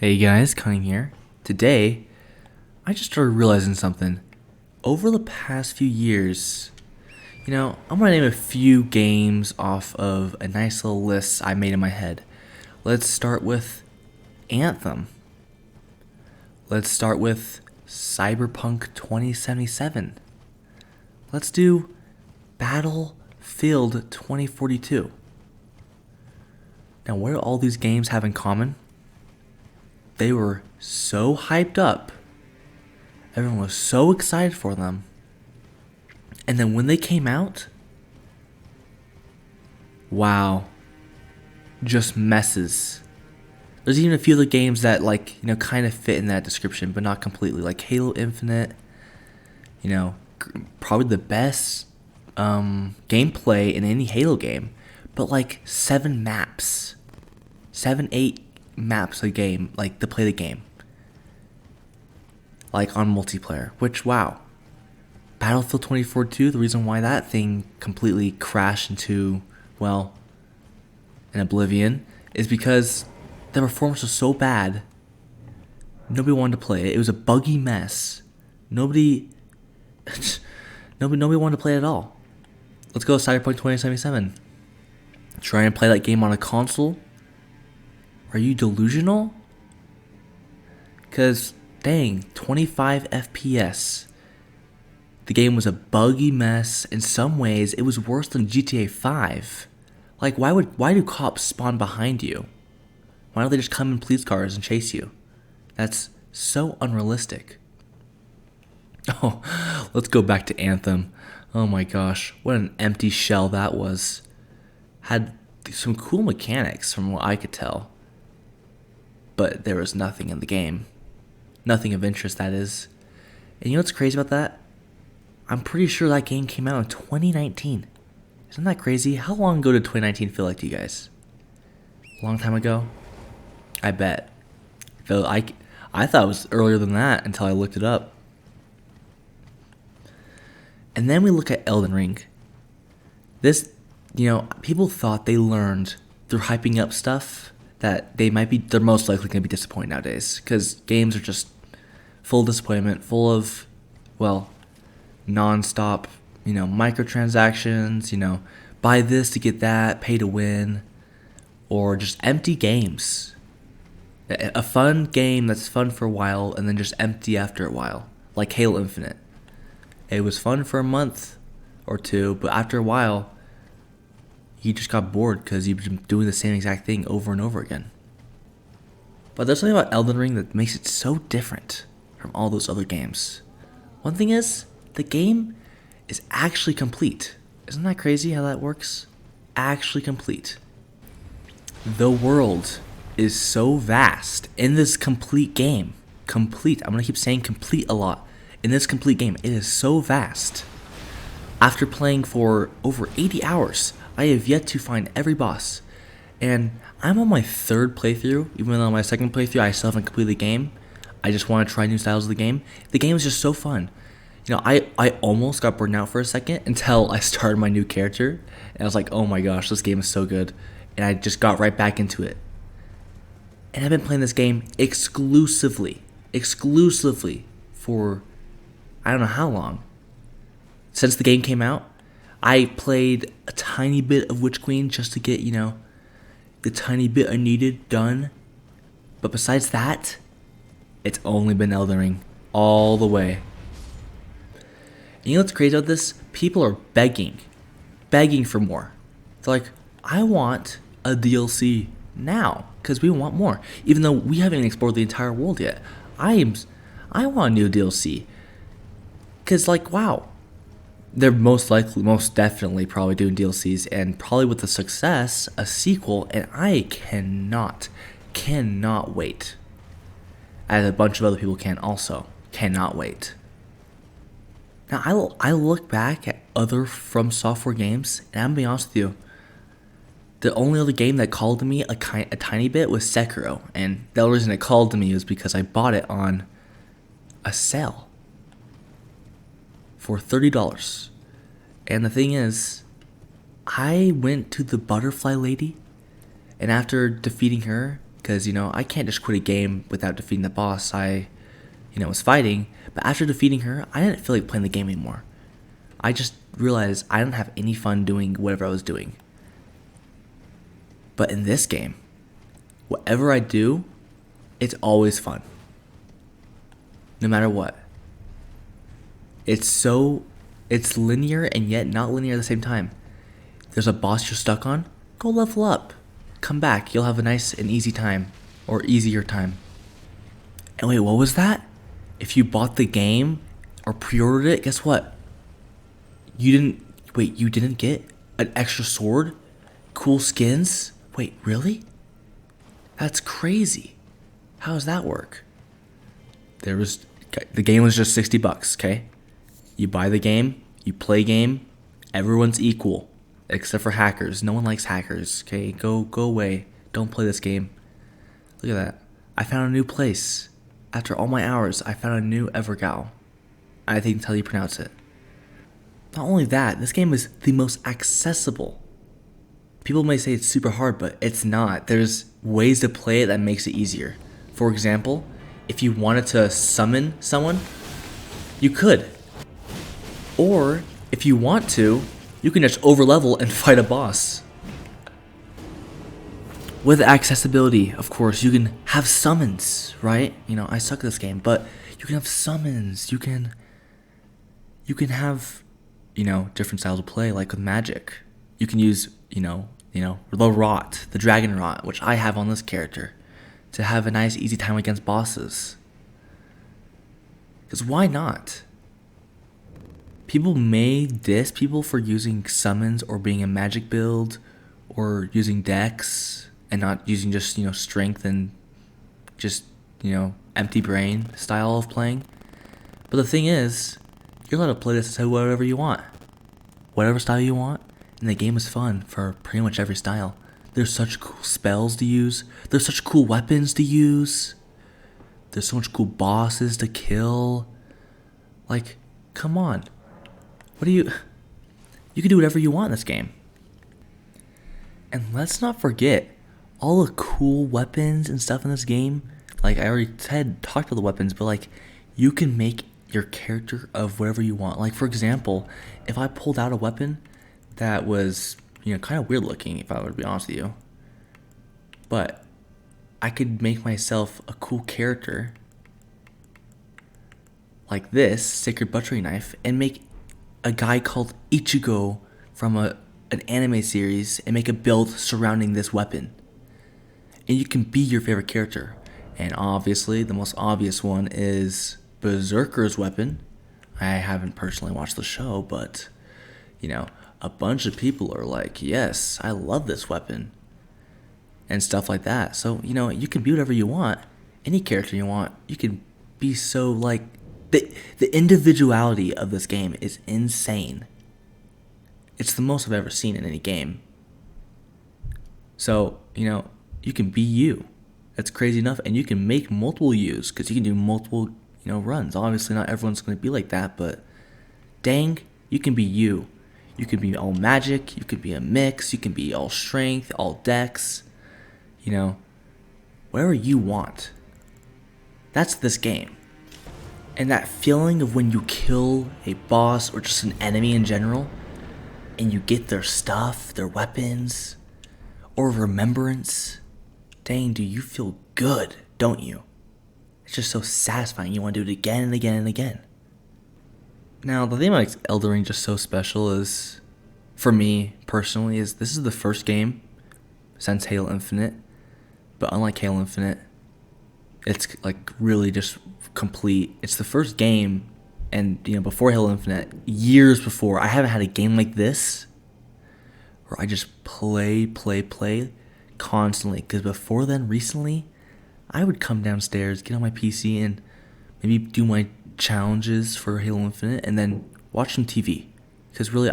Hey guys, Cunning here. Today, I just started realizing something. Over the past few years, I'm gonna name a few games off of a nice little list I made in my head. Let's start with Anthem. Let's start with Cyberpunk 2077. Let's do Battlefield 2042. Now, what do all these games have in common? They were so hyped up. Everyone was so excited for them. And then when they came out, wow, just messes. There's even a few other games that kind of fit in that description, but not completely. Like Halo Infinite, probably the best gameplay in any Halo game, but like 8 maps a game, like to play the game, like on multiplayer, which wow. Battlefield 2042, the reason why that thing completely crashed into, well, an oblivion is because the performance was so bad, nobody wanted to play it. It was a buggy mess. Nobody wanted to play it at all. Let's go Cyberpunk 2077. Try and play that game on a console? Are you delusional? Because, dang, 25 FPS. The game was a buggy mess. In some ways, it was worse than GTA 5. Like, why do cops spawn behind you? Why don't they just come in police cars and chase you? That's so unrealistic. Oh, let's go back to Anthem. Oh my gosh, what an empty shell that was. Had some cool mechanics from what I could tell. But there was nothing in the game. Nothing of interest, that is. And you know what's crazy about that? I'm pretty sure that game came out in 2019. Isn't that crazy? How long ago did 2019 feel like to you guys? A long time ago? I bet. I thought it was earlier than that until I looked it up. And then we look at Elden Ring. This, people thought they learned through hyping up stuff that they're most likely going to be disappointed nowadays. Because games are just full of disappointment, full of, well, non-stop, microtransactions, buy this to get that, pay to win, or just empty games. A fun game that's fun for a while and then just empty after a while, like Halo Infinite. It was fun for a month or two, but after a while, you just got bored because you've been doing the same exact thing over and over again. But there's something about Elden Ring that makes it so different from all those other games. One thing is, the game is actually complete. Isn't that crazy how that works? Actually complete. The world is so vast in this complete game. Complete. I'm going to keep saying complete a lot. In this complete game, it is so vast. After playing for over 80 hours, I have yet to find every boss. And I'm on my third playthrough, even though on my second playthrough I still haven't completed the game. I just want to try new styles of the game. The game is just so fun. I almost got burned out for a second until I started my new character. And I was like, oh my gosh, this game is so good. And I just got right back into it. And I've been playing this game exclusively for I don't know how long. Since the game came out, I played a tiny bit of Witch Queen just to get, the tiny bit I needed done. But besides that, it's only been Elden Ring all the way. And you know what's crazy about this? People are begging for more. It's like, I want a DLC now because we want more. Even though we haven't even explored the entire world yet, I want a new DLC. Because wow, they're most definitely probably doing DLCs and probably with the success, a sequel, and I cannot wait. As a bunch of other people cannot wait. Now, I look back at other From Software games, and I'm gonna be honest with you, the only other game that called to me a tiny bit was Sekiro, and the only reason it called to me was because I bought it on a sale for $30. And the thing is, I went to the butterfly lady, and after defeating her, because, I can't just quit a game without defeating the boss I, was fighting. But after defeating her, I didn't feel like playing the game anymore. I just realized I didn't have any fun doing whatever I was doing. But in this game, whatever I do, it's always fun. No matter what. It's linear and yet not linear at the same time. There's a boss you're stuck on, go level up. Come back, you'll have a nice and easy time. Or easier time. And wait, what was that? If you bought the game or pre-ordered it, guess what? You didn't get an extra sword? Cool skins? Wait, really? That's crazy. How does that work? The game was just $60, okay? You buy the game, you play game, everyone's equal. Except for hackers. No one likes hackers, okay? Go away. Don't play this game. Look at that. I found a new place. After all my hours, I found a new Evergal. I think that's how you pronounce it. Not only that, this game is the most accessible. People may say it's super hard, but it's not. There's ways to play it that makes it easier. For example, if you wanted to summon someone, you could. Or, if you want to, you can just overlevel and fight a boss. With accessibility, of course, you can have summons, right? I suck at this game, but you can have summons. You can have, different styles of play, like with magic. You can use, the rot, the dragon rot, which I have on this character, to have a nice, easy time against bosses. Because why not? People may diss people for using summons or being a magic build or using dex and not using just, strength and just, empty brain style of playing. But the thing is, you're allowed to play this as whatever you want. Whatever style you want, and the game is fun for pretty much every style. There's such cool spells to use. There's such cool weapons to use. There's so much cool bosses to kill. Like, come on. You can do whatever you want in this game. And let's not forget all the cool weapons and stuff in this game. Like I already talked about the weapons, but you can make your character of whatever you want. Like for example, if I pulled out a weapon that was, kind of weird looking, if I were to be honest with you, but I could make myself a cool character like this sacred butchery knife and make a guy called Ichigo from an anime series and make a build surrounding this weapon. And you can be your favorite character. And obviously, the most obvious one is Berserker's weapon. I haven't personally watched the show, but, a bunch of people are like, yes, I love this weapon. And stuff like that. So, you can be whatever you want. Any character you want. You can be so, the individuality of this game is insane. It's the most I've ever seen in any game. So, you can be you. That's crazy enough. And you can make multiple yous, because you can do multiple, runs. Obviously, not everyone's going to be like that, but dang, you can be you. You can be all magic. You can be a mix. You can be all strength, all dex. Whatever you want. That's this game. And that feeling of when you kill a boss or just an enemy in general, and you get their stuff, their weapons, or remembrance, dang, do you feel good, don't you? It's just so satisfying. You want to do it again and again and again. Now, the thing that makes Elden Ring just so special is, for me personally, is this is the first game since Halo Infinite, but unlike Halo Infinite, it's really just complete. It's the first game, and before Halo Infinite, years before, I haven't had a game like this where I just play constantly. Because before then, recently, I would come downstairs, get on my PC, and maybe do my challenges for Halo Infinite, and then watch some TV. Because really,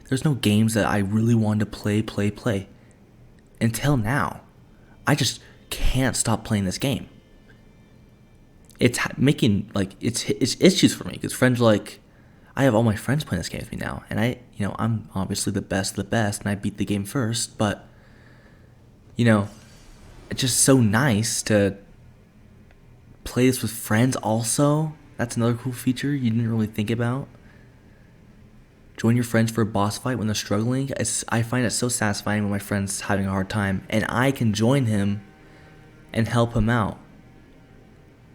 there's no games that I really wanted to play. Until now. I just can't stop playing this game. It's making it's issues for me, because friends are I have all my friends playing this game with me now, and I'm obviously the best of the best, and I beat the game first, but It's just so nice to play this with friends also. That's another cool feature you didn't really think about. Join your friends for a boss fight when they're struggling. I find it so satisfying when my friend's having a hard time and I can join him and help him out.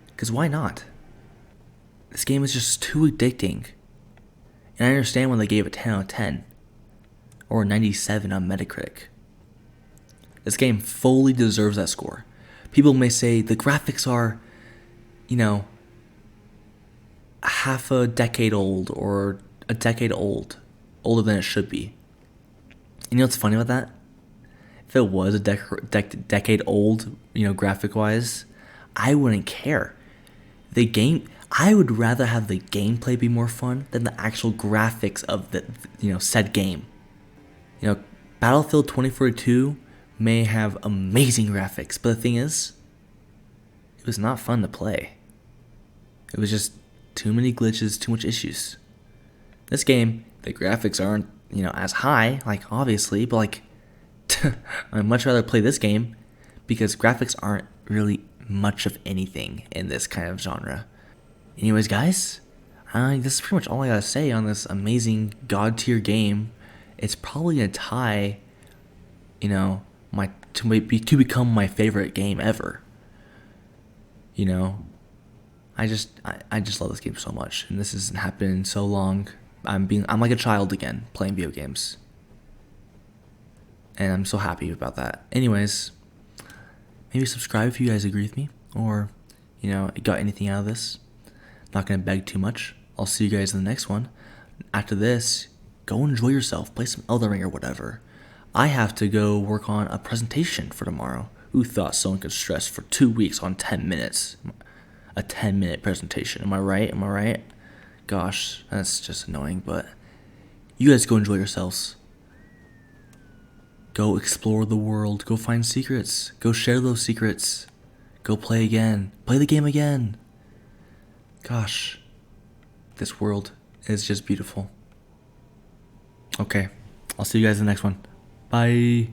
Because why not? This game is just too addicting. And I understand when they gave it 10 out of 10. Or 97 on Metacritic. This game fully deserves that score. People may say the graphics are, half a decade old or a decade old. Older than it should be. And you know what's funny about that? If it was a decade old, graphic wise, I wouldn't care. I would rather have the gameplay be more fun than the actual graphics of the said game. Battlefield 2042 may have amazing graphics, but the thing is, it was not fun to play. It was just too many glitches, too much issues. This game, the graphics aren't, as high, obviously, but I'd much rather play this game because graphics aren't really much of anything in this kind of genre. Anyways, guys, this is pretty much all I gotta say on this amazing god tier game. It's probably gonna tie, to become my favorite game ever. I just love this game so much, and this hasn't happened in so long. I'm like a child again playing video games, and I'm so happy about that. Anyways, maybe subscribe if you guys agree with me, or got anything out of this. Not gonna beg too much. I'll see you guys in the next one. After this, go enjoy yourself, play some Elden Ring or whatever. I have to go work on a presentation for tomorrow. Who thought someone could stress for 2 weeks on 10 minutes? A 10-minute presentation. Am I right? Gosh, that's just annoying, but you guys go enjoy yourselves. Go explore the world. Go find secrets. Go share those secrets. Go play again. Play the game again. Gosh, this world is just beautiful. Okay, I'll see you guys in the next one. Bye.